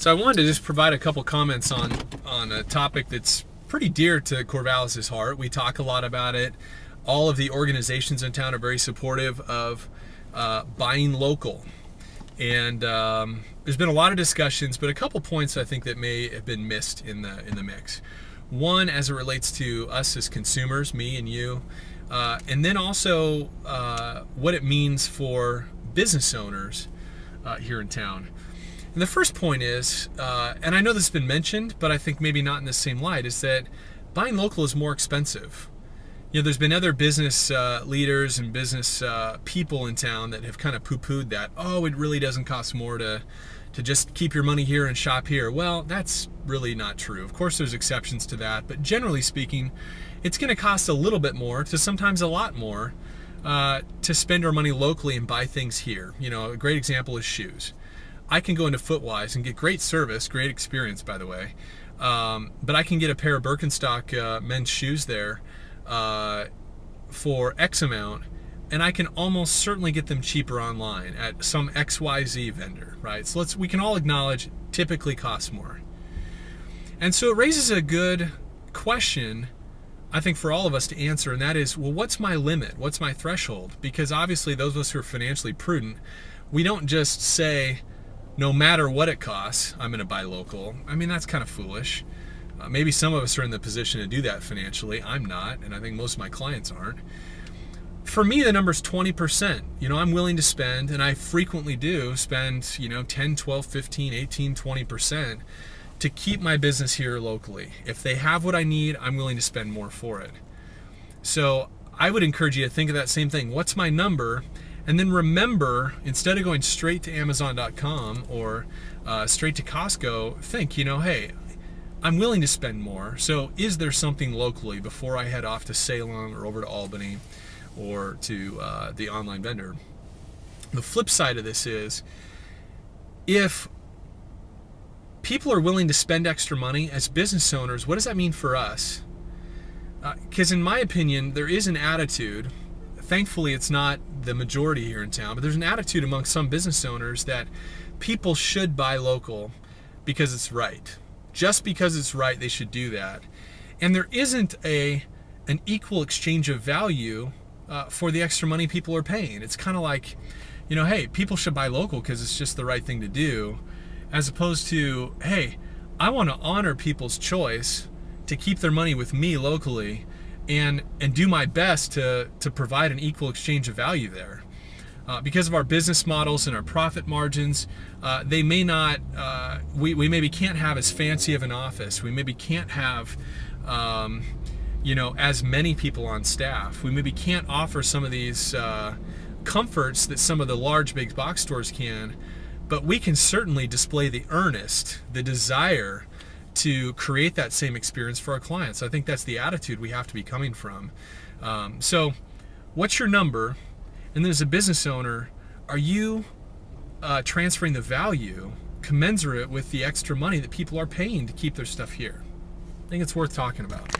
So I wanted to just provide a couple comments on a topic that's pretty dear to Corvallis' heart. We talk a lot about it. All of the organizations in town are very supportive of buying local. And there's been a lot of discussions, but a couple points I think that may have been missed in the mix. One, as it relates to us as consumers, me and you, and then also what it means for business owners here in town. And the first point is, and I know this has been mentioned, but I think maybe not in the same light, is that buying local is more expensive. You know, there's been other business leaders and business people in town that have kind of poo-pooed that. Oh, it really doesn't cost more to just keep your money here and shop here. Well, that's really not true. Of course, there's exceptions to that, but generally speaking, it's going to cost a little bit more to sometimes a lot more to spend our money locally and buy things here. You know, a great example is shoes. I can go into Footwise and get great service, great experience, by the way, but I can get a pair of Birkenstock men's shoes there for X amount, and I can almost certainly get them cheaper online at some XYZ vendor, right? So we can all acknowledge typically costs more. And so it raises a good question, I think, for all of us to answer, and that is, well, what's my limit? What's my threshold? Because obviously those of us who are financially prudent, we don't just say, no matter what it costs, I'm going to buy local. I mean, that's kind of foolish. Maybe some of us are in the position to do that financially. I'm not, and I think most of my clients aren't. For me, the number's 20%. You know, I'm willing to spend, and I frequently do spend, 10, 12, 15, 18, 20% to keep my business here locally. If they have what I need, I'm willing to spend more for it. So I would encourage you to think of that same thing. What's my number? And then remember, instead of going straight to Amazon.com or straight to Costco, think, hey, I'm willing to spend more. So is there something locally before I head off to Salem or over to Albany or to the online vendor? The flip side of this is, if people are willing to spend extra money as business owners, what does that mean for us? Because in my opinion, there is an attitude, thankfully it's not the majority here in town, but there's an attitude among some business owners that people should buy local because it's right. Just because it's right, they should do that. And there isn't an equal exchange of value for the extra money people are paying. It's kind of like, hey, people should buy local because it's just the right thing to do, as opposed to, hey, I want to honor people's choice to keep their money with me locally and do my best to provide an equal exchange of value there. Because of our business models and our profit margins, they may not, we maybe can't have as fancy of an office. We maybe can't have, as many people on staff. We maybe can't offer some of these comforts that some of the large big box stores can, but we can certainly display the earnest, the desire to create that same experience for our clients. I think that's the attitude we have to be coming from. So what's your number? And then as a business owner, are you transferring the value commensurate with the extra money that people are paying to keep their stuff here? I think it's worth talking about.